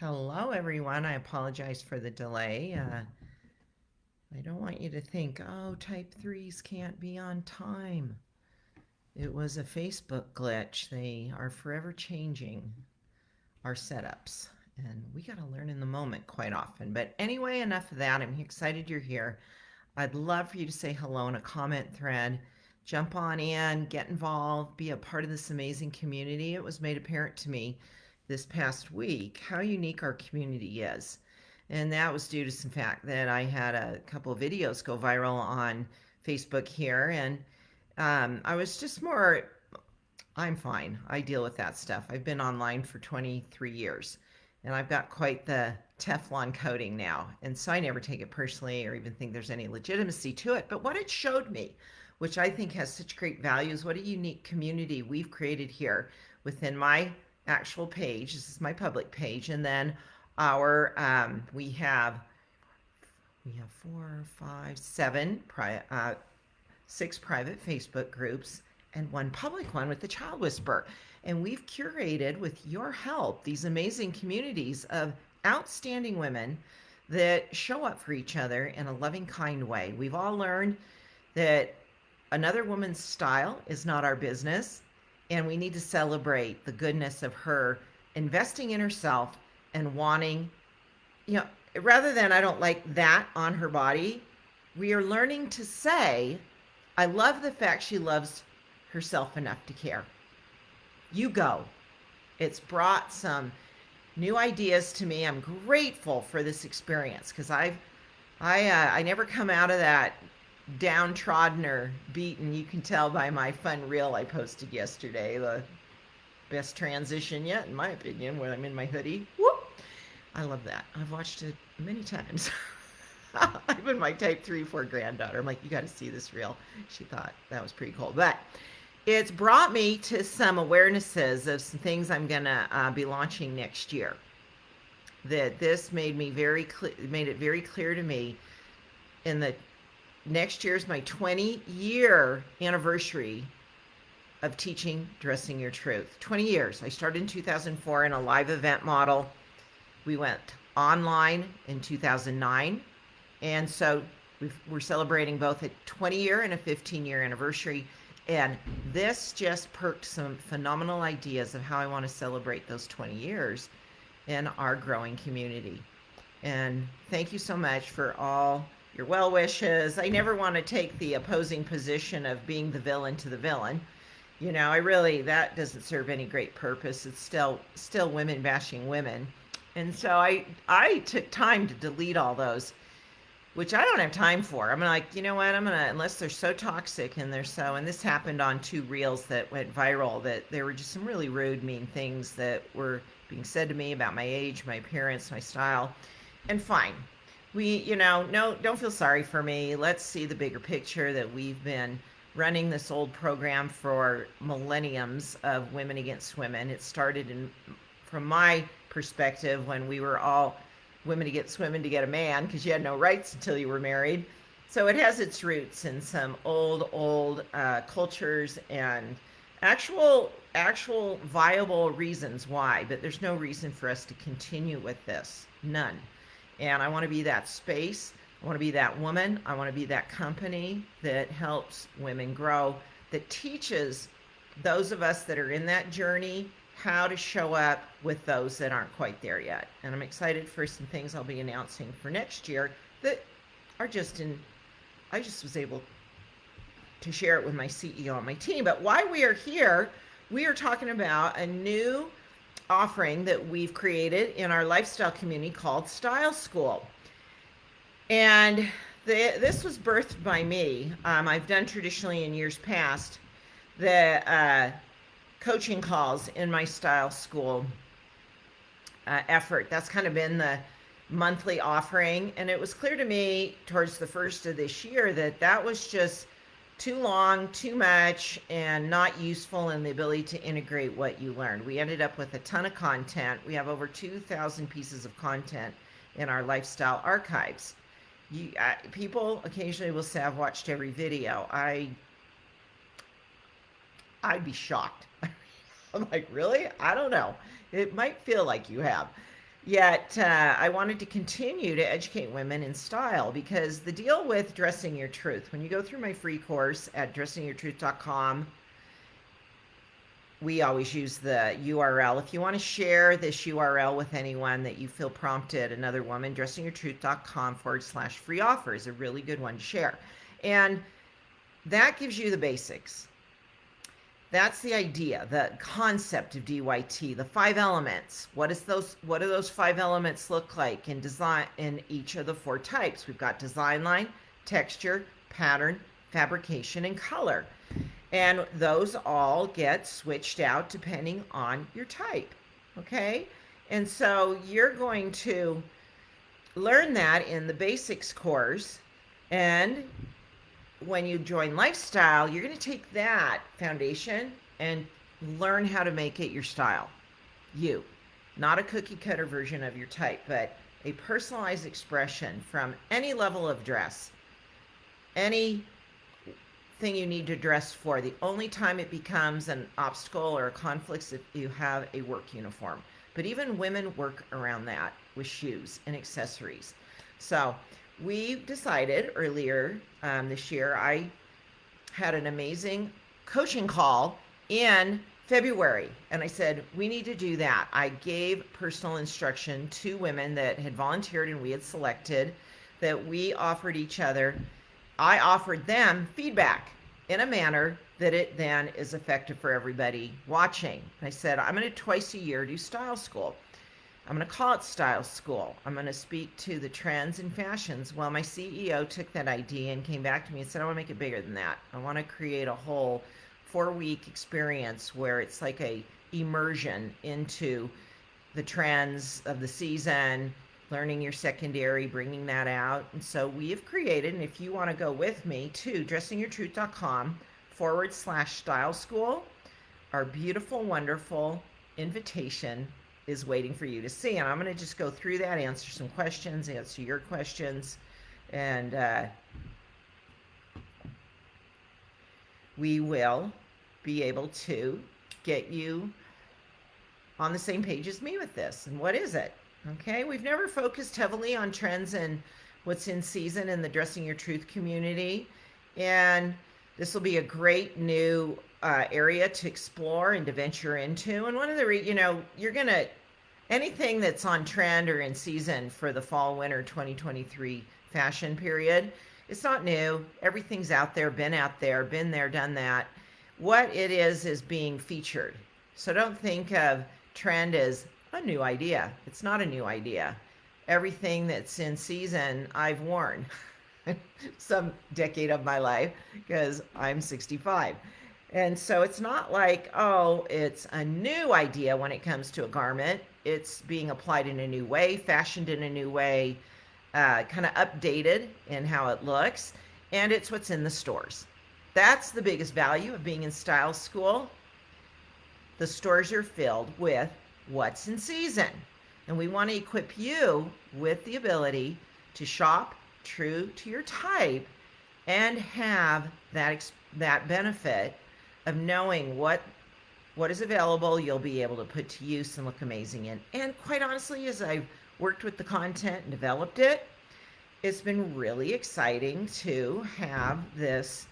Hello, everyone. I apologize for the delay. I don't want you to think, oh, type threes can't be on time. It was a Facebook glitch. They are forever changing our setups, and we got to learn in the moment quite often. But anyway, enough of that. I'm excited you're here. I'd love for you to say hello in a comment thread. Jump on in, get involved, be a part of this amazing community. It was made apparent to me this past week how unique our community is. And that was due to some fact that I had a couple of videos go viral on Facebook here. And I was just more, I'm fine. I deal with that stuff. I've been online for 23 years and I've got quite the Teflon coating now. And so I never take it personally or even think there's any legitimacy to it. But what it showed me, which I think has such great value, is what a unique community we've created here within my actual page. This is my public page. And then our, we have four, five, seven, six private Facebook groups and one public one with the Child Whisperer. And we've curated, with your help, these amazing communities of outstanding women that show up for each other in a loving, kind way. We've all learned that another woman's style is not our business, and we need to celebrate the goodness of her investing in herself and wanting, rather than I don't like that on her body, we are learning to say, I love the fact she loves herself enough to care. You go. It's brought some new ideas to me. I'm grateful for this experience because I never come out of that downtrodden or beaten. You can tell by my fun reel I posted yesterday, the best transition yet, in my opinion, when I'm in my hoodie. Whoop! I love that. I've watched it many times. Even my type 3-4 granddaughter, I'm like, you got to see this reel. She thought that was pretty cool. But it's brought me to some awarenesses of some things I'm going to be launching next year. That this made it very clear to me. In the next year's my 20-year anniversary of teaching Dressing Your Truth. 20 years. I started in 2004 in a live event model. We went online in 2009. And so we're celebrating both a 20-year and a 15-year anniversary. And this just perked some phenomenal ideas of how I want to celebrate those 20 years in our growing community. And thank you so much for all your well wishes. I never want to take the opposing position of being the villain to the villain. That doesn't serve any great purpose. It's still women bashing women. And so I took time to delete all those, which I don't have time for. I'm like, you know what? Unless they're so toxic and and this happened on 2 reels that went viral, that there were just some really rude, mean things that were being said to me about my age, my appearance, my style. And fine. No, don't feel sorry for me. Let's see the bigger picture that we've been running this old program for millenniums of women against women. It started from my perspective when we were all women against women to get a man because you had no rights until you were married. So it has its roots in some old cultures and actual viable reasons why, but there's no reason for us to continue with this. None. And I want to be that space. I want to be that woman. I want to be that company that helps women grow, that teaches those of us that are in that journey how to show up with those that aren't quite there yet. And I'm excited for some things I'll be announcing for next year that are I just was able to share it with my CEO and my team. But why we are here, we are talking about a new offering that we've created in our lifestyle community called Style School. And this was birthed by me. I've done traditionally in years past the coaching calls in my Style School effort. That's kind of been the monthly offering. And it was clear to me towards the first of this year that was just too long, too much, and not useful in the ability to integrate what you learned. We ended up with a ton of content. We have over 2,000 pieces of content in our lifestyle archives. People occasionally will say, I've watched every video. I'd be shocked. I'm like, really? I don't know. It might feel like you have. Yet, I wanted to continue to educate women in style, because the deal with Dressing Your Truth, when you go through my free course at dressingyourtruth.com, we always use the URL. If you want to share this URL with anyone that you feel prompted, another woman, dressingyourtruth.com/free offer is a really good one to share. And that gives you the basics. That's the idea, the concept of DYT, the 5 elements. What do those 5 elements look like in design in each of the 4 types? We've got design line, texture, pattern, fabrication, and color. And those all get switched out depending on your type. Okay? And so you're going to learn that in the basics course, and when you join lifestyle, you're going to take that foundation and learn how to make it your style. You, not a cookie cutter version of your type, but a personalized expression from any level of dress, anything you need to dress for. The only time it becomes an obstacle or a conflict is if you have a work uniform. But even women work around that with shoes and accessories. So we decided earlier this year, I had an amazing coaching call in February, and I said, we need to do that. I gave personal instruction to women that had volunteered and we had selected, that we offered each other. I offered them feedback in a manner that it then is effective for everybody watching. I said, I'm going to twice a year do style school. I'm going to call it Style School. I'm going to speak to the trends and fashions. Well, my CEO took that idea and came back to me and said, I want to make it bigger than that. I want to create a whole 4-week experience where it's like a immersion into the trends of the season, learning your secondary, bringing that out. And so we have created, and if you want to go with me to dressingyourtruth.com/style school, our beautiful, wonderful invitation is waiting for you to see. And I'm going to just go through that, answer some questions, answer your questions, and we will be able to get you on the same page as me with this. And what is it? Okay, we've never focused heavily on trends and what's in season in the Dressing Your Truth community. And this will be a great new area to explore and to venture into. And one of the, you're going to, anything that's on trend or in season for the fall winter 2023 fashion period, it's not new. Everything's out there, been there, done that. What it is being featured. So don't think of trend as a new idea. It's not a new idea. Everything that's in season, I've worn some decade of my life, because I'm 65. And so it's not like, oh, it's a new idea when it comes to a garment. It's being applied in a new way, fashioned in a new way, kind of updated in how it looks, and it's what's in the stores. That's the biggest value of being in style school. The stores are filled with what's in season, and we want to equip you with the ability to shop true to your type and have that benefit of knowing what is available, you'll be able to put to use and look amazing in. And quite honestly, as I've worked with the content and developed it, it's been really exciting to have this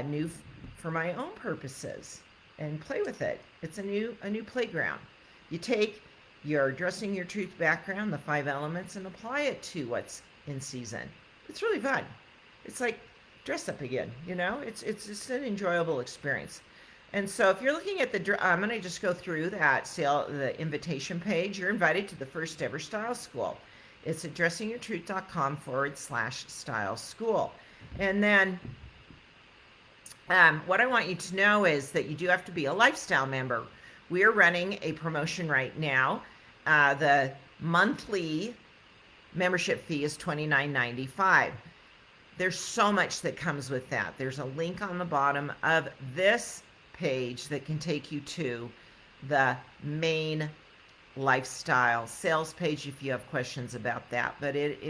new for my own purposes and play with it. It's a new playground. You take your Dressing Your Truth background, the 5 elements, and apply it to what's in season. It's really fun. It's like dress up again, it's just an enjoyable experience. And so if you're looking at I'm going to just go through that the invitation page. You're invited to the first ever style school. It's at dressingyourtruth.com/style school. And then what I want you to know is that you do have to be a lifestyle member. We are running a promotion right now. The monthly membership fee is $29.95. There's so much that comes with that. There's a link on the bottom of this page that can take you to the main lifestyle sales page if you have questions about that. But it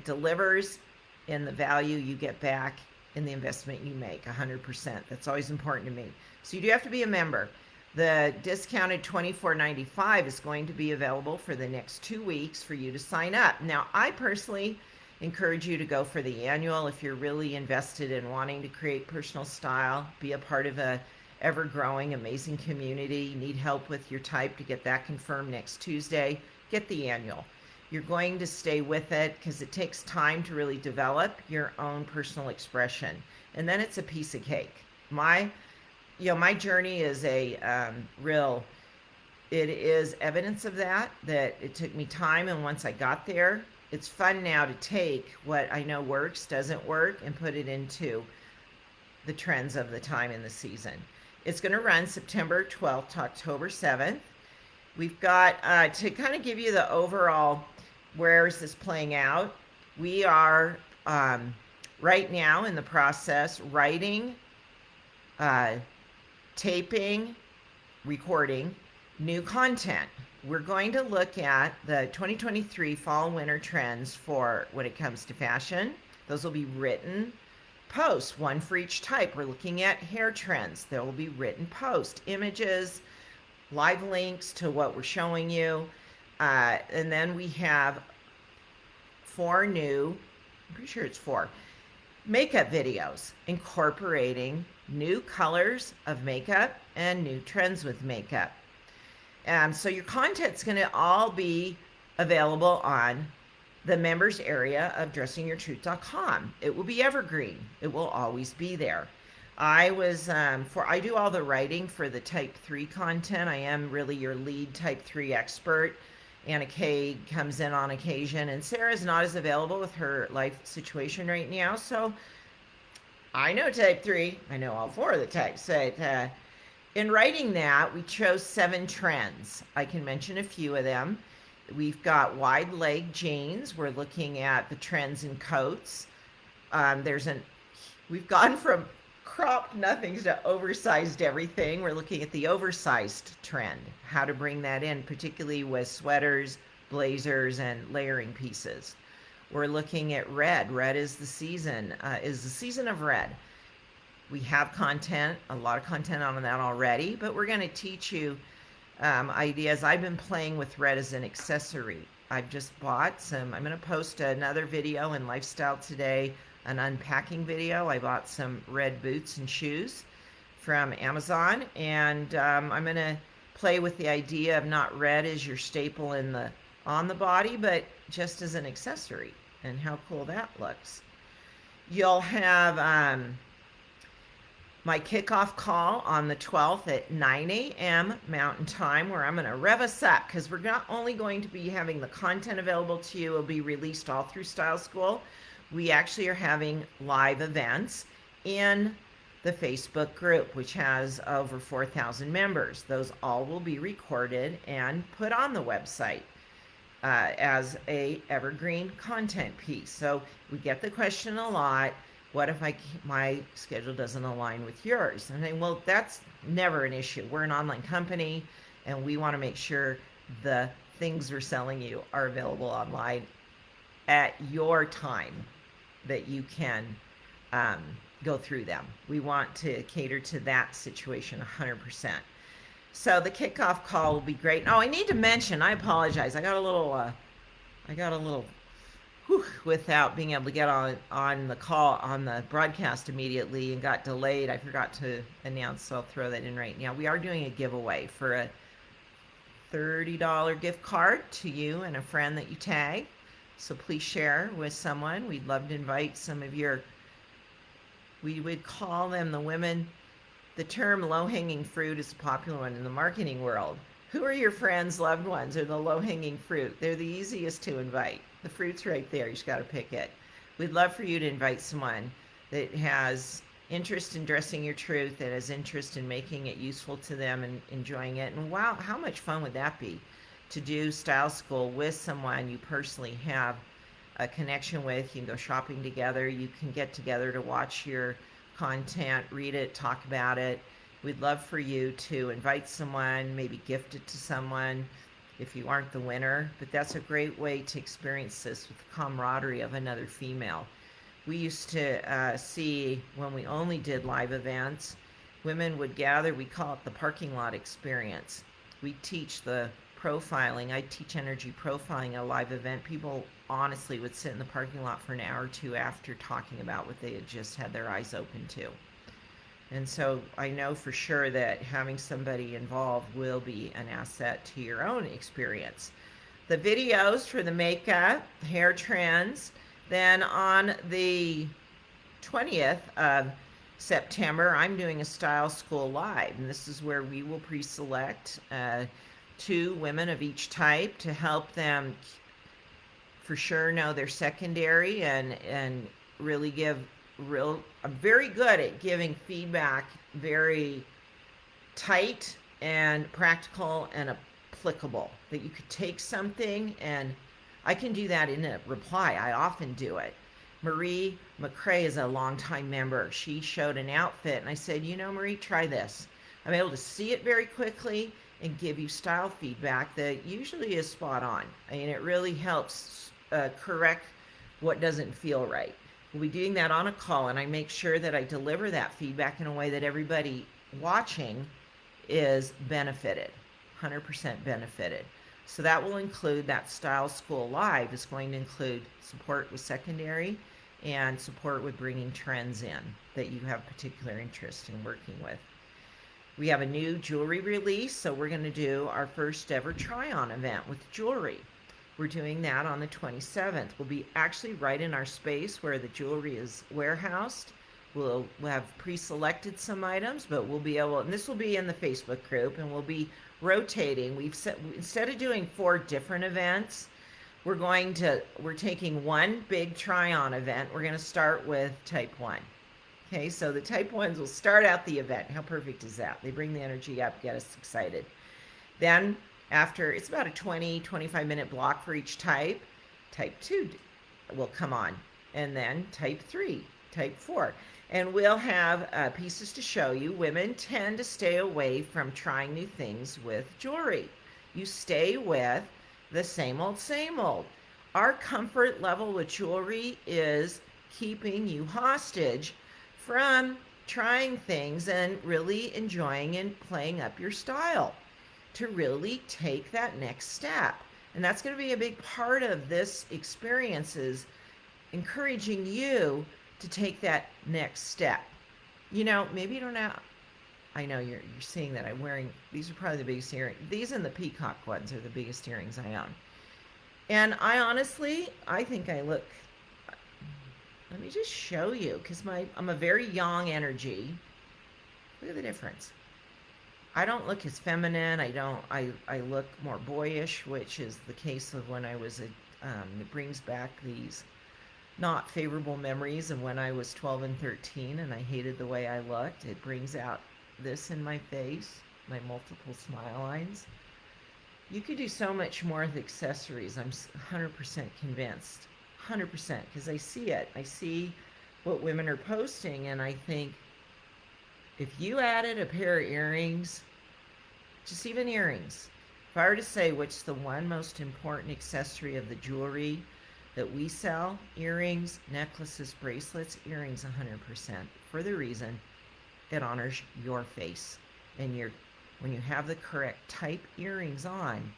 delivers in the value you get back in the investment you make, 100%. That's always important to me. So you do have to be a member. The discounted $24.95 is going to be available for the next 2 weeks for you to sign up. Now, I personally encourage you to go for the annual if you're really invested in wanting to create personal style, be a part of a ever-growing, amazing community, need help with your type to get that confirmed next Tuesday, get the annual. You're going to stay with it because it takes time to really develop your own personal expression. And then it's a piece of cake. My journey is it is evidence of that it took me time. And once I got there, it's fun now to take what I know works, doesn't work, and put it into the trends of the time in the season. It's going to run September 12th to October 7th. We've got, to kind of give you the overall, where is this playing out? We are right now in the process writing, taping, recording new content. We're going to look at the 2023 fall winter trends for when it comes to fashion. Those will be written posts, one for each type. We're looking at hair trends. There will be written posts, images, live links to what we're showing you. And then we have 4 new, I'm pretty sure it's 4, makeup videos incorporating new colors of makeup and new trends with makeup. So your content's going to all be available on the members area of dressingyourtruth.com. It will be evergreen. It will always be there. I do all the writing for the type 3 content. I am really your lead type 3 expert. Anna Kay comes in on occasion, and Sarah's not as available with her life situation right now. So I know type 3. I know all 4 of the types. In writing that, we chose 7 trends. I can mention a few of them. We've got wide leg jeans. We're looking at the trends in coats. We've gone from cropped nothings to oversized everything. We're looking at the oversized trend, how to bring that in, particularly with sweaters, blazers, and layering pieces. We're looking at red. Red is the season of red. We have content, a lot of content on that already, but we're going to teach you ideas. I've been playing with red as an accessory. I've just bought some. I'm going to post another video in Lifestyle today, an unpacking video. I bought some red boots and shoes from Amazon, and I'm going to play with the idea of not red as your staple on the body, but just as an accessory, and how cool that looks. You'll have my kickoff call on the 12th at 9 a.m. Mountain Time, where I'm going to rev us up, because we're not only going to be having the content available to you, it'll be released all through Style School. We actually are having live events in the Facebook group, which has over 4,000 members. Those all will be recorded and put on the website as a evergreen content piece. So we get the question a lot, what if my schedule doesn't align with yours? And I'm saying, well, that's never an issue. We're an online company, and we want to make sure the things we're selling you are available online at your time, that you can go through them. We want to cater to that situation 100%. So the kickoff call will be great. Oh, I need to mention, I apologize. I got a little without being able to get on the call, on the broadcast immediately, and got delayed. I forgot to announce, so I'll throw that in right now. We are doing a giveaway for a $30 gift card to you and a friend that you tag. So please share with someone. We'd love to invite some of we would call them the women. The term low-hanging fruit is a popular one in the marketing world. Who are your friends, loved ones, or the low-hanging fruit? They're the easiest to invite. The fruit's right there. You just got to pick it. We'd love for you to invite someone that has interest in dressing your truth, that has interest in making it useful to them and enjoying it. And wow, how much fun would that be to do Style School with someone you personally have a connection with? You can go shopping together. You can get together to watch your content, read it, talk about it. We'd love for you to invite someone, maybe gift it to someone if you aren't the winner. But that's a great way to experience this with the camaraderie of another female. We used to see, when we only did live events, women would gather. We call it the parking lot experience. We teach the profiling. I teach energy profiling at a live event. People honestly would sit in the parking lot for an hour or two after talking about what they had just had their eyes open to. And so I know for sure that having somebody involved will be an asset to your own experience. The videos for the makeup, hair trends, then on the 20th of September, I'm doing a Style School Live, and this is where we will pre-select 2 women of each type to help them for sure know their secondary and really give I'm very good at giving feedback, very tight and practical and applicable, that you could take something, and I can do that in a reply. I often do it. Marie McCrae is a longtime member. She showed an outfit, and I said, Marie, try this. I'm able to see it very quickly and give you style feedback that usually is spot on. I mean, it really helps correct what doesn't feel right. We'll be doing that on a call, and I make sure that I deliver that feedback in a way that everybody watching is benefited, 100% benefited. So that will include that Style School Live is going to include support with secondary and support with bringing trends in that you have particular interest in working with. We have a new jewelry release, so we're going to do our first ever try-on event with jewelry. We're doing that on the 27th. We'll be actually right in our space where the jewelry is warehoused. We'll have pre-selected some items, but we'll be able, and this will be in the Facebook group, and we'll be rotating. Instead of doing 4 different events, we're taking one big try-on event. We're going to start with type 1. Okay, so the type 1s will start out the event. How perfect is that? They bring the energy up, get us excited. Then after, it's about a 20-25 minute block for each type. Type 2 will come on, and then type 3, type 4. And we'll have pieces to show you. Women tend to stay away from trying new things with jewelry. You stay with the same old, same old. Our comfort level with jewelry is keeping you hostage from trying things and really enjoying and playing up your style to really take that next step. And that's going to be a big part of this experience, is encouraging you to take that next step. Maybe you don't know. I know you're seeing that I'm wearing, these are probably the biggest earrings. These and the peacock ones are the biggest earrings I own. And I think I look, let me just show you, because I'm a very young energy. Look at the difference. I don't look as feminine. I look more boyish, which is the case of when I was it brings back these not favorable memories of when I was 12 and 13 and I hated the way I looked. It brings out this in my face, my multiple smile lines. You could do so much more with accessories. I'm 100% convinced. 100%, because I see it. I see what women are posting, and I think if you added a pair of earrings, just even earrings, if I were to say what's the one most important accessory of the jewelry that we sell, earrings, necklaces, bracelets, earrings 100%, for the reason it honors your face. And when you have the correct type earrings on,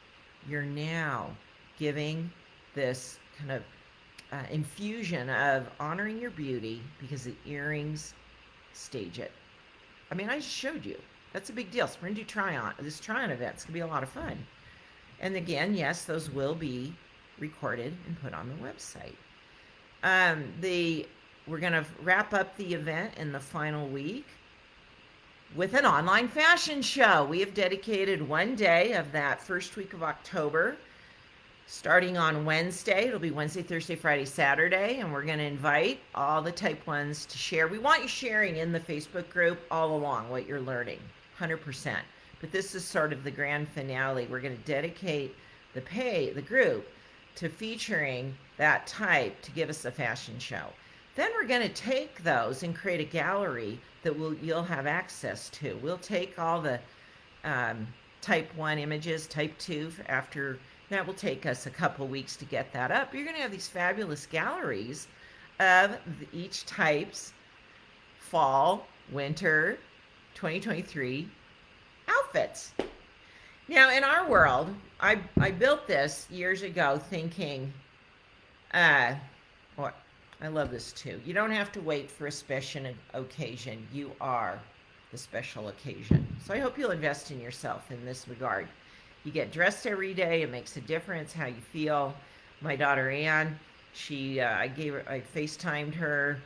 you're now giving this kind of infusion of honoring your beauty, because the earrings stage it. I mean, I just showed you. That's a big deal. So we're going to do this try-on event. It's going to be a lot of fun. And again, yes, those will be recorded and put on the website. We're going to wrap up the event in the final week with an online fashion show. We have dedicated one day of that first week of October, starting on Wednesday. It'll be Wednesday, Thursday, Friday, Saturday, and we're going to invite all the type 1s to share. We want you sharing in the Facebook group all along what you're learning, 100%. But this is sort of the grand finale. We're going to dedicate the group to featuring that type to give us a fashion show. Then we're going to take those and create a gallery that you'll have access to. We'll take all the type 1 images, type 2 after. That will take us a couple weeks to get that up. You're going to have these fabulous galleries of each type's fall, winter, 2023 outfits. Now, in our world, I built this years ago thinking, uh, what I love this too. You don't have to wait for a special occasion. You are the special occasion. So I hope you'll invest in yourself in this regard. You get dressed every day. It makes a difference how you feel. My daughter Ann, I FaceTimed her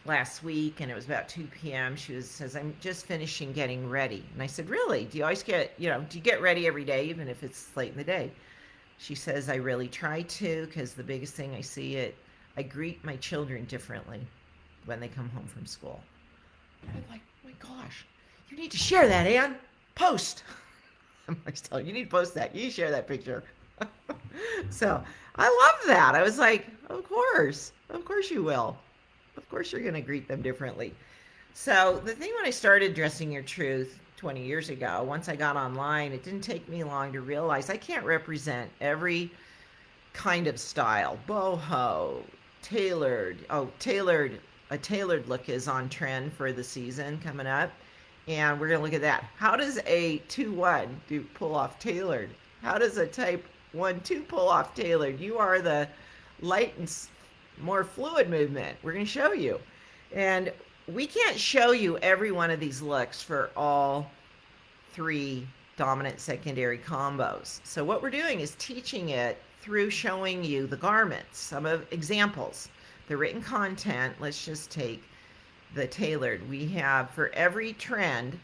last week, and it was about 2 p.m. Says, I'm just finishing getting ready. And I said, really? Do you always do you get ready every day, even if it's late in the day? She says, I really try to, because the biggest thing I greet my children differently when they come home from school. I'm like, oh my gosh, you need to share that, Ann. Post. I'm always telling you, you need to post that. You need to share that picture. So I love that. I was like, of course you will. Of course you're going to greet them differently. So the thing when I started Dressing Your Truth 20 years ago, once I got online, it didn't take me long to realize I can't represent every kind of style. Boho, tailored. A tailored look is on trend for the season coming up. And we're going to look at that. How does a 2-1 pull off tailored? How does a type 1-2 pull off tailored? You are the light and more fluid movement. We're going to show you. And we can't show you every one of these looks for all 3 dominant secondary combos. So what we're doing is teaching it through showing you the garments, some of examples. The written content, let's just take the tailored. We have for every trend,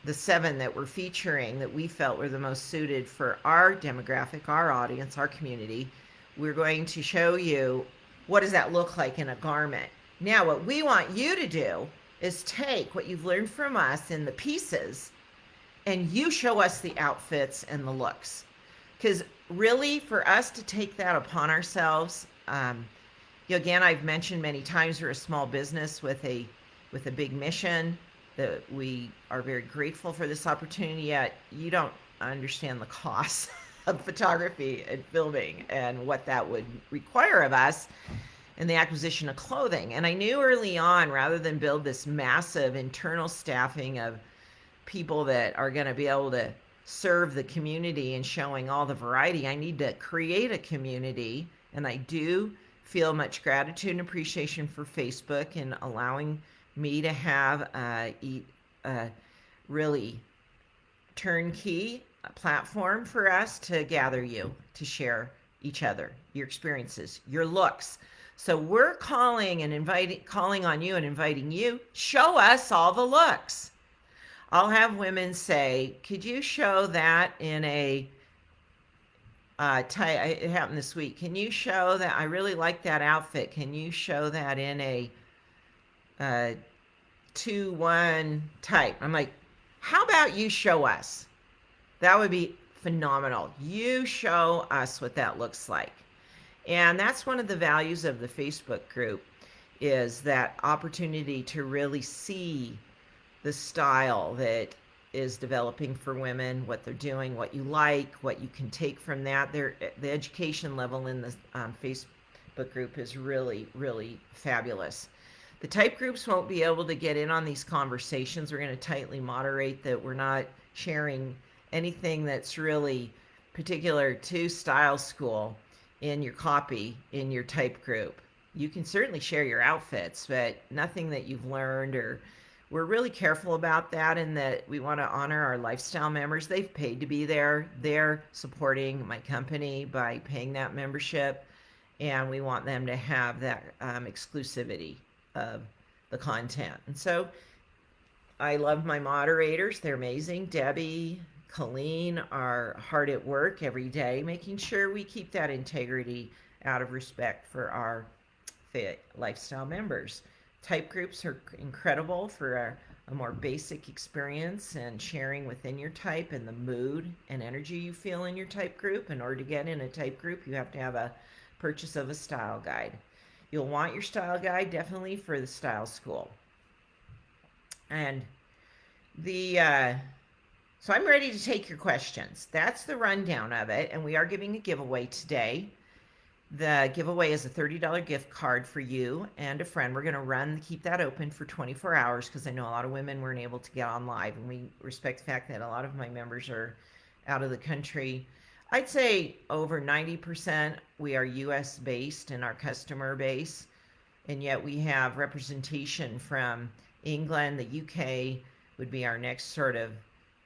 the 7 that we're featuring that we felt were the most suited for our demographic, our audience, our community. We're going to show you what does that look like in a garment. Now, what we want you to do is take what you've learned from us in the pieces and you show us the outfits and the looks. Because really, for us to take that upon ourselves, again, I've mentioned many times we're a small business with a big mission, that we are very grateful for this opportunity, yet you don't understand the cost of photography and filming and what that would require of us and the acquisition of clothing. And I knew early on, rather than build this massive internal staffing of people that are going to be able to serve the community and showing all the variety, I need to create a community. And I do feel much gratitude and appreciation for Facebook and allowing me to have a really turnkey platform for us to gather you, to share each other, your experiences, your looks. So we're calling on you and inviting you, show us all the looks. I'll have women say, could you show that in a it happened this week. Can you show that? I really like that outfit. Can you show that in a 2-1 type? I'm like, how about you show us? That would be phenomenal. You show us what that looks like. And that's one of the values of the Facebook group, is that opportunity to really see the style that is developing for women, what they're doing, what you like, what you can take from that. The education level in the Facebook group is really, really fabulous. The type groups won't be able to get in on these conversations. We're going to tightly moderate that we're not sharing anything that's really particular to style school in your copy in your type group. You can certainly share your outfits, but nothing that you've learned, or we're really careful about that, in that we want to honor our lifestyle members. They've paid to be there. They're supporting my company by paying that membership, and we want them to have that exclusivity of the content. And so I love my moderators. They're amazing. Debbie, Colleen are hard at work every day, making sure we keep that integrity out of respect for our fit lifestyle members. Type groups are incredible for a more basic experience and sharing within your type and the mood and energy you feel in your type group. In order to get in a type group, you have to have a purchase of a style guide. You'll want your style guide definitely for the style school. And so I'm ready to take your questions. That's the rundown of it, and we are giving a giveaway today. The giveaway is a $30 gift card for you and a friend. We're going to keep that open for 24 hours because I know a lot of women weren't able to get on live, and we respect the fact that a lot of my members are out of the country. I'd say over 90% we are US based in our customer base, and yet we have representation from England, the UK would be our next sort of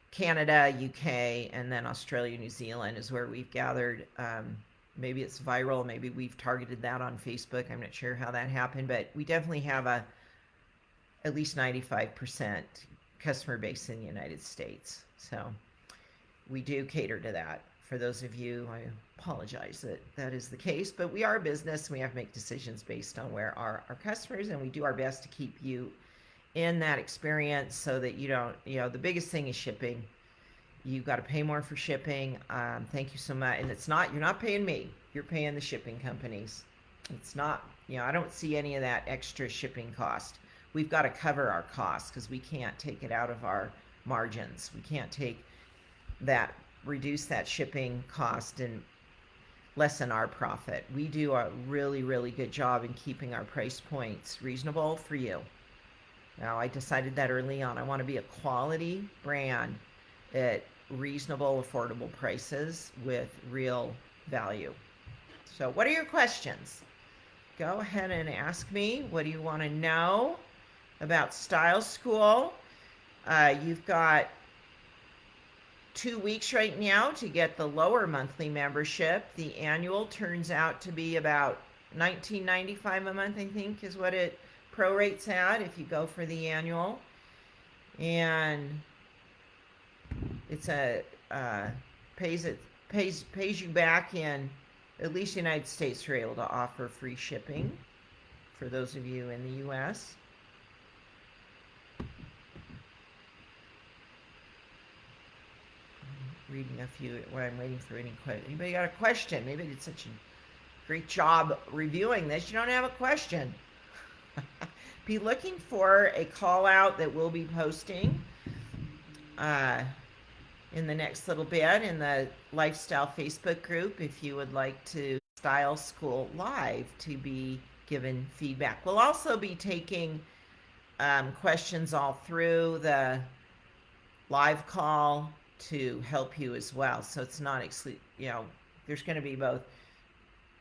Canada, UK, and then Australia, New Zealand is where we've gathered. Maybe it's viral, maybe we've targeted that on Facebook. I'm not sure how that happened, but we definitely have at least 95% customer base in the United States. So we do cater to that. For those of you, I apologize that that is the case, but we are a business. We have to make decisions based on where our customers, and we do our best to keep you in that experience so that you don't, the biggest thing is shipping. You've got to pay more for shipping. Thank you so much. And you're not paying me. You're paying the shipping companies. It's not, I don't see any of that extra shipping cost. We've got to cover our costs because we can't take it out of our margins. We can't reduce that shipping cost and lessen our profit. We do a really, really good job in keeping our price points reasonable for you. Now, I decided that early on. I want to be a quality brand at reasonable, affordable prices with real value. So what are your questions? Go ahead and ask me. What do you want to know about Style School? You've got 2 weeks right now to get the lower monthly membership. The annual turns out to be about $19.95 a month, I think, is what it prorates at if you go for the annual. And it's pays you back in at least the United States. You're able to offer free shipping for those of you in the US. Reading a few while I'm waiting for any question. Anybody got a question? Maybe I did such a great job reviewing this, you don't have a question. Be looking for a call out that we'll be posting in the next little bit in the Lifestyle Facebook group if you would like to Style School Live to be given feedback. We'll also be taking questions all through the live call to help you as well. So it's not, there's going to be both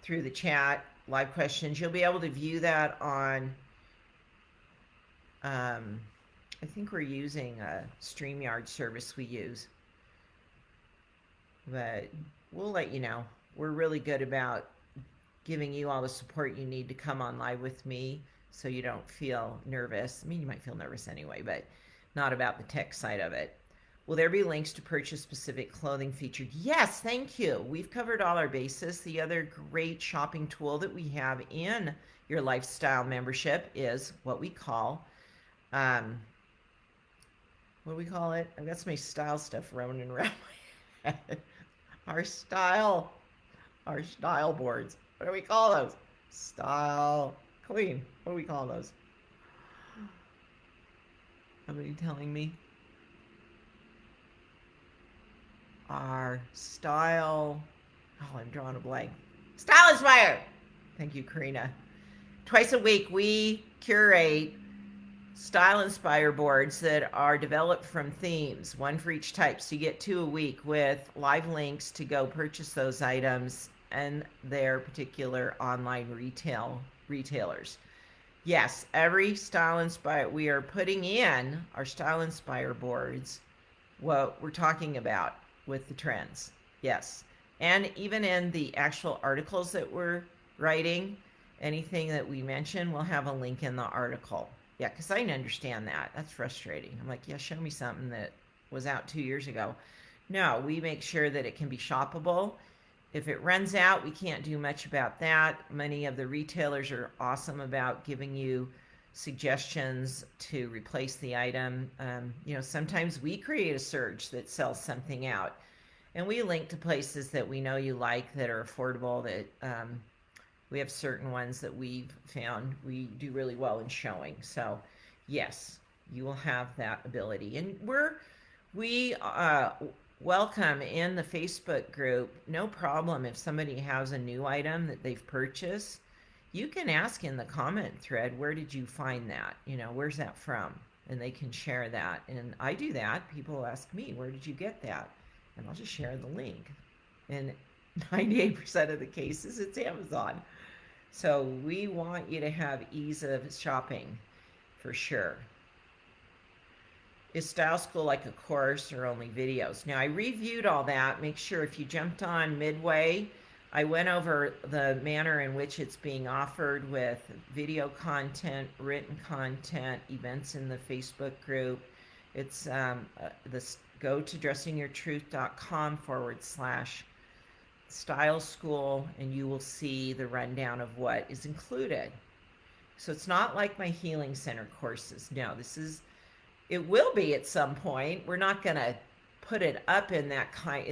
through the chat, live questions. You'll be able to view that on, I think we're using a StreamYard service we use. But we'll let you know. We're really good about giving you all the support you need to come on live with me so you don't feel nervous. I mean, you might feel nervous anyway, but not about the tech side of it. Will there be links to purchase specific clothing featured? Yes, thank you. We've covered all our bases. The other great shopping tool that we have in your lifestyle membership is what we call, what do we call it? I've got so many style stuff running around my head. Our style boards. What do we call those? Style clean. What do we call those? Somebody telling me? Our style. Oh, I'm drawing a blank. Style Inspire. Thank you, Karina. Twice a week, we curate Style Inspire boards that are developed from themes, one for each type. So you get 2 a week with live links to go purchase those items and their particular online retailers. Yes, every Style Inspire, we are putting in our Style Inspire boards what we're talking about with the trends. Yes. And even in the actual articles that we're writing, anything that we mention, we'll have a link in the article. Yeah, because I didn't understand that. That's frustrating. I'm like, yeah, show me something that was out 2 years ago. No, we make sure that it can be shoppable. If it runs out, we can't do much about that. Many of the retailers are awesome about giving you suggestions to replace the item. Sometimes we create a search that sells something out, and we link to places that we know you like that are affordable, that we have certain ones that we've found we do really well in showing. So yes, you will have that ability. And welcome in the Facebook group. No problem if somebody has a new item that they've purchased. You can ask in the comment thread, where did you find that? Where's that from? And they can share that. And I do that. People ask me, where did you get that? And I'll just share the link. And 98% of the cases, it's Amazon. So we want you to have ease of shopping for sure. Is Style School like a course or only videos? Now, I reviewed all that. Make sure if you jumped on midway, I went over the manner in which it's being offered with video content, written content, events in the Facebook group. It's go to dressingyourtruth.com/style school, and you will see the rundown of what is included. So it's not like my healing center courses. No, it will be at some point. We're not going to put it up in that kind.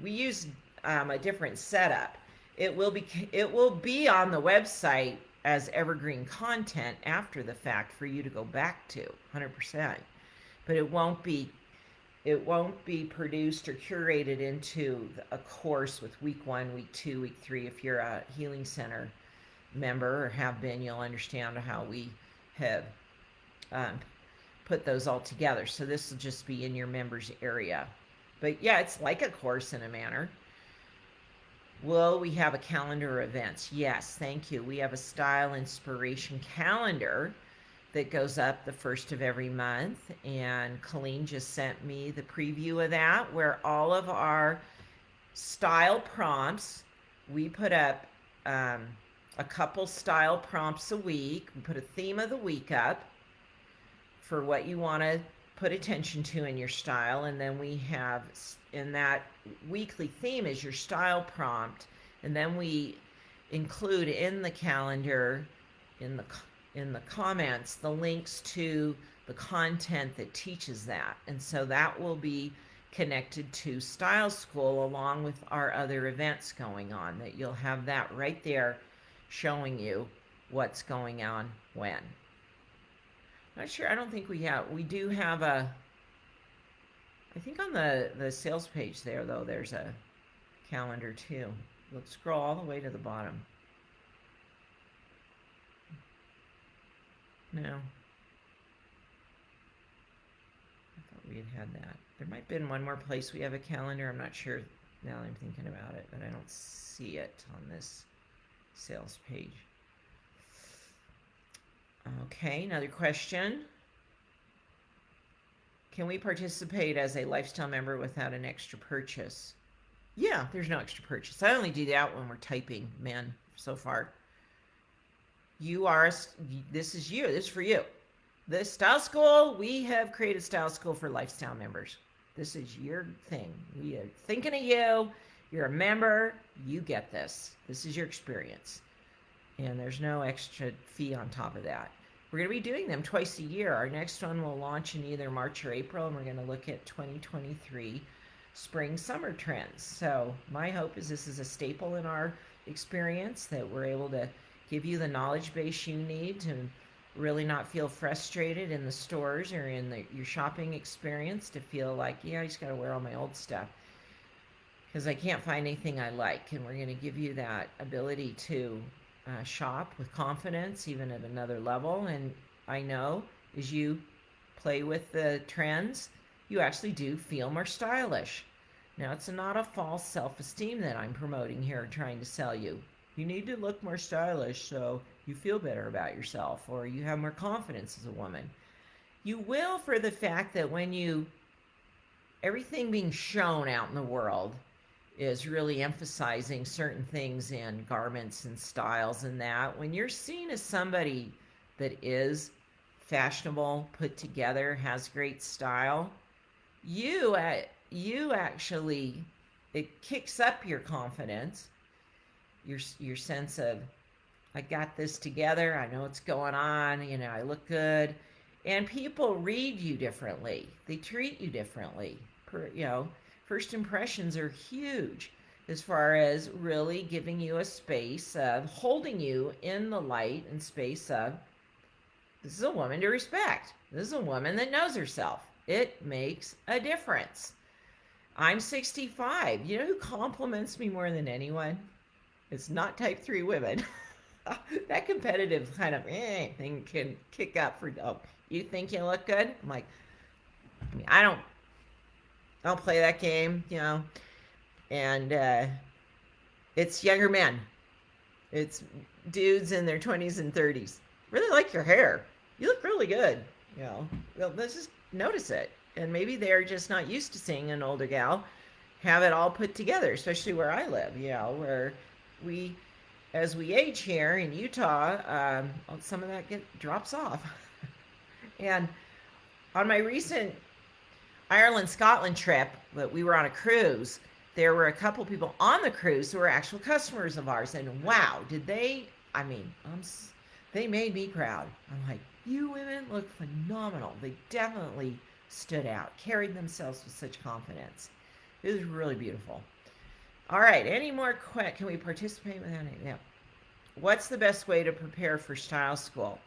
We use a different setup. It will be on the website as evergreen content after the fact for you to go back to 100%. But it won't be produced or curated into a course with week 1, week 2, week 3. If you're a healing center member or have been, you'll understand how we have put those all together. So this will just be in your members area. But yeah, it's like a course in a manner. Will we have a calendar of events? Yes, thank you. We have a style inspiration calendar that goes up the first of every month. And Colleen just sent me the preview of that, where all of our style prompts, we put up a couple style prompts a week. We put a theme of the week up for what you want to put attention to in your style, and then we have in that weekly theme is your style prompt, and then we include in the calendar in the comments the links to the content that teaches that, and so that will be connected to Style School along with our other events going on. That you'll have that right there showing you what's going on when. Not sure. I don't think we do have I think on the sales page there, though, there's a calendar too. Let's scroll all the way to the bottom. No. I thought we had that. There might have been one more place we have a calendar. I'm not sure now that I'm thinking about it, but I don't see it on this sales page. Okay, another question. Can we participate as a lifestyle member without an extra purchase? Yeah, there's no extra purchase. I only do that when we're typing, men, so far. This is for you. This Style School, we have created Style School for lifestyle members. This is your thing. We are thinking of you. You're a member. You get this. This is your experience. And there's no extra fee on top of that. We're going to be doing them twice a year. Our next one will launch in either March or April, and we're going to look at 2023 spring-summer trends. So my hope is this is a staple in our experience, that we're able to give you the knowledge base you need to really not feel frustrated in the stores or in your shopping experience, to feel like, yeah, I just got to wear all my old stuff because I can't find anything I like. And we're going to give you that ability to shop with confidence, even at another level. And I know as you play with the trends, you actually do feel more stylish. Now, it's not a false self-esteem that I'm promoting here, trying to sell you. You need to look more stylish so you feel better about yourself, or you have more confidence as a woman. You will, for the fact that everything being shown out in the world is really emphasizing certain things in garments and styles, and that when you're seen as somebody that is fashionable, put together, has great style, you actually, it kicks up your confidence, your sense of, I got this together, I know what's going on, I look good, and people read you differently, they treat you differently. First impressions are huge as far as really giving you a space of holding you in the light and space of, this is a woman to respect. This is a woman that knows herself. It makes a difference. I'm 65. You know who compliments me more than anyone? It's not type 3 women. That competitive kind of thing can kick up for, oh, you think you look good? I'm like, I mean, I don't play that game, and it's younger men. It's dudes in their 20s and 30s. Really like your hair. You look really good. Well, let's just notice it. And maybe they're just not used to seeing an older gal have it all put together, especially where I live, where we, as we age here in Utah, some of that drops off. And on my recent Ireland, Scotland trip, that we were on a cruise, there were a couple people on the cruise who were actual customers of ours. And wow, did they, I mean, they made me proud. I'm like, you women look phenomenal. They definitely stood out, carried themselves with such confidence. It was really beautiful. All right, any more can we participate with any? Yeah. What's the best way to prepare for style school?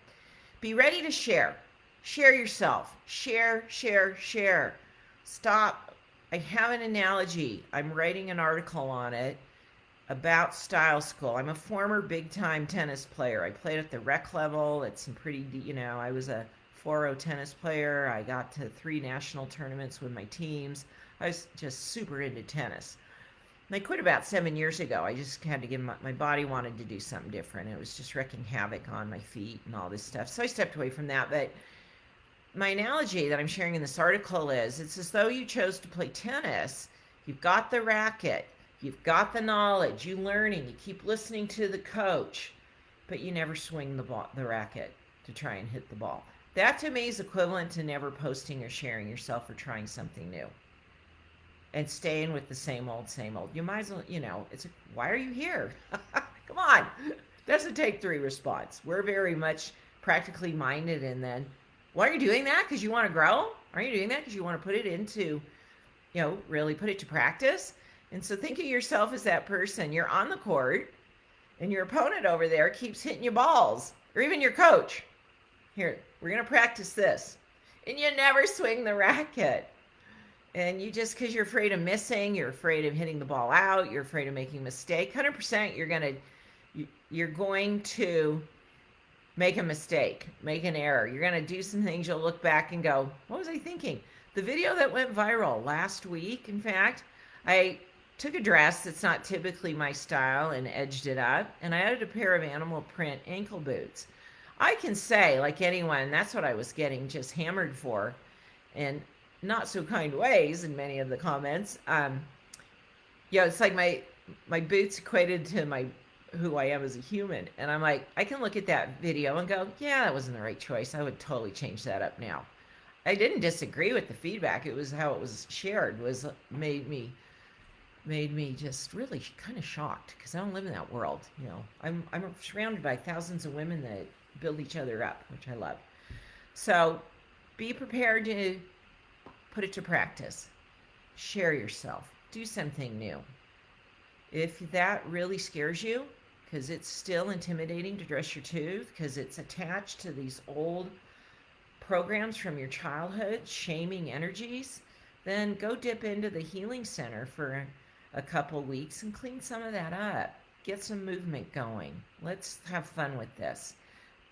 Be ready to share. Share yourself. Share, share, share. Stop. I have an analogy. I'm writing an article on it about style school. I'm a former big-time tennis player. I played at the rec level. It's some pretty, I was a 4-0 tennis player. I got to 3 national tournaments with my teams. I was just super into tennis. And I quit about 7 years ago. I just had to my body wanted to do something different. It was just wreaking havoc on my feet and all this stuff. So I stepped away from that. But my analogy that I'm sharing in this article is, it's as though you chose to play tennis. You've got the racket. You've got the knowledge. You're learning. You keep listening to the coach. But you never swing the racket to try and hit the ball. That to me is equivalent to never posting or sharing yourself or trying something new. And staying with the same old, same old. You might as well, why are you here? Come on. Doesn't take 3 response. We're very much practically minded, and then, why are you doing that? Because you want to grow? Are you doing that because you want to put it into, really put it to practice? And so think of yourself as that person. You're on the court, and your opponent over there keeps hitting you balls, or even your coach. Here, we're going to practice this. And you never swing the racket. And you just, because you're afraid of missing, you're afraid of hitting the ball out, you're afraid of making a mistake, 100% you're going to make a mistake, make an error. You're going to do some things you'll look back and go, what was I thinking? The video that went viral last week, in fact, I took a dress that's not typically my style and edged it up, and I added a pair of animal print ankle boots. I can say, like anyone, that's what I was getting just hammered for. And not so kind ways in many of the comments. It's like my boots equated to who I am as a human. And I'm like, I can look at that video and go, yeah, that wasn't the right choice. I would totally change that up now. I didn't disagree with the feedback. It was how it was shared made me just really kind of shocked, because I don't live in that world. I'm surrounded by thousands of women that build each other up, which I love. So be prepared to put it to practice. Share yourself. Do something new. If that really scares you, because it's still intimidating to dress your tooth, because it's attached to these old programs from your childhood, shaming energies, then go dip into the healing center for a couple weeks and clean some of that up. Get some movement going. Let's have fun with this.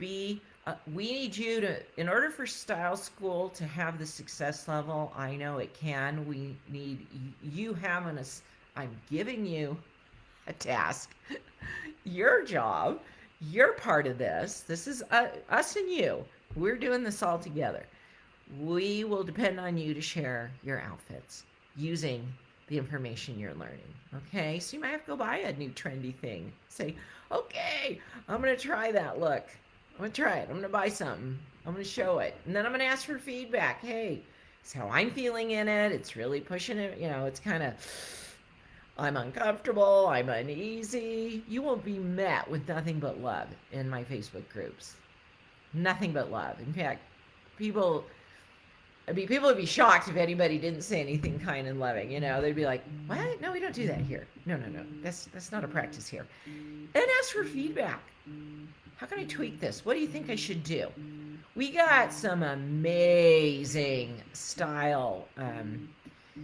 We need you to, in order for style school to have the success level I know it can, we need you having us. I'm giving you a task. Your job, you're part of this. This is us and you. We're doing this all together. We will depend on you to share your outfits using the information you're learning. Okay, so you might have to go buy a new trendy thing. Say, okay, I'm going to try that look. I'm going to try it. I'm going to buy something. I'm going to show it. And then I'm going to ask for feedback. Hey, it's how I'm feeling in it. It's really pushing it. It's kind of, I'm uncomfortable. I'm uneasy. You will be met with nothing but love in my Facebook groups. Nothing but love. In fact, people would be shocked if anybody didn't say anything kind and loving. They'd be like, what? No, we don't do that here. No. That's not a practice here. And ask for feedback. How can I tweak this? What do you think I should do? We got some amazing style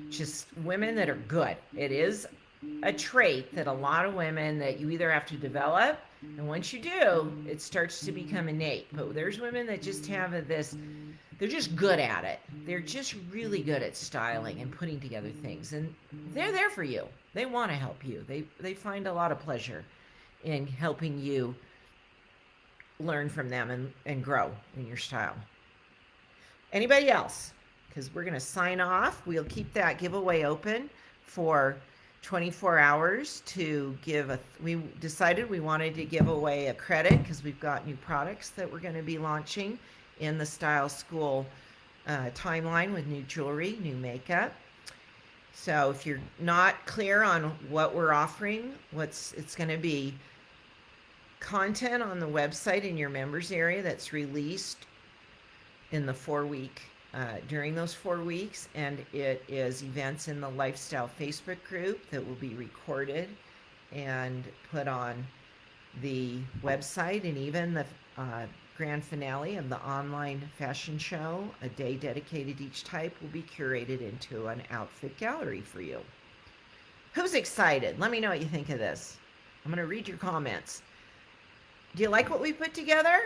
just women that are good. It is a trait that a lot of women that you either have to develop, and once you do, it starts to become innate. But there's women that just have this, they're just good at it. They're just really good at styling and putting together things, and they're there for you. They want to help you. They find a lot of pleasure in helping you learn from them and grow in your style. Anybody else? Because we're going to sign off. We'll keep that giveaway open for 24 hours to give we decided we wanted to give away a credit because we've got new products that we're going to be launching in the Style School timeline with new jewelry, new makeup. So if you're not clear on what we're offering, it's going to be content on the website in your members area that's released in the during those 4 weeks, and it is events in the Lifestyle Facebook group that will be recorded and put on the website, and even the grand finale of the online fashion show, a day dedicated to each type, will be curated into an outfit gallery for you. Who's excited? Let me know what you think of this. I'm going to read your comments. Do you like what we put together?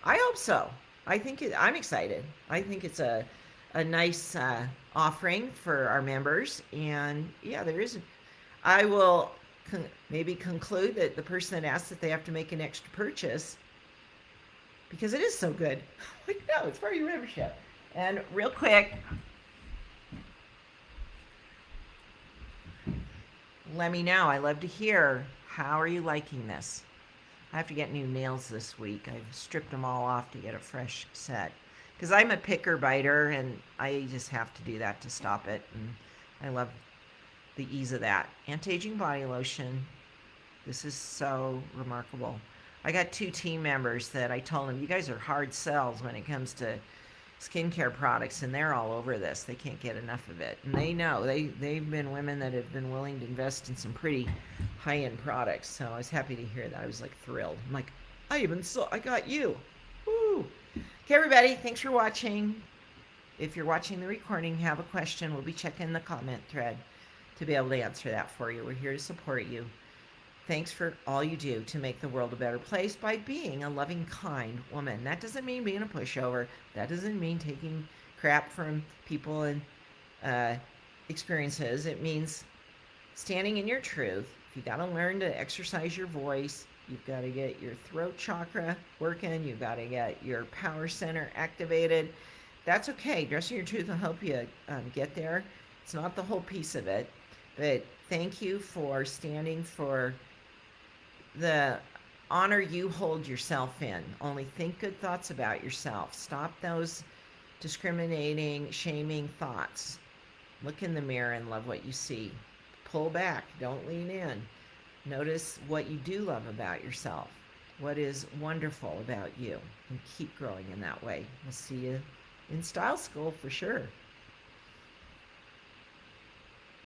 I hope so. I'm excited. I think it's a nice offering for our members. And yeah, I will maybe conclude that the person that asks that they have to make an extra purchase, because it is so good. No, it's for your membership. And real quick, let me know. I love to hear, how are you liking this? I have to get new nails this week. I've stripped them all off to get a fresh set. Because I'm a picker biter, and I just have to do that to stop it. And I love the ease of that. Anti-aging body lotion. This is so remarkable. I got 2 team members that I told them, you guys are hard sells when it comes to skincare products, and they're all over this. They can't get enough of it. And they know. They've been women that have been willing to invest in some pretty high-end products. So I was happy to hear that. I was like thrilled. I'm like, I got you. Woo! Okay, everybody, thanks for watching. If you're watching the recording, have a question, we'll be checking the comment thread to be able to answer that for you. We're here to support you. Thanks for all you do to make the world a better place by being a loving, kind woman. That doesn't mean being a pushover. That doesn't mean taking crap from people and experiences. It means standing in your truth. You got to learn to exercise your voice. You've got to get your throat chakra working. You've got to get your power center activated. That's okay. Dressing your truth will help you get there. It's not the whole piece of it. But thank you for standing for the honor you hold yourself in. Only think good thoughts about yourself. Stop those discriminating, shaming thoughts. Look in the mirror and love what you see. Pull back. Don't lean in. Notice what you do love about yourself. What is wonderful about you. And keep growing in that way. We'll see you in Style School for sure.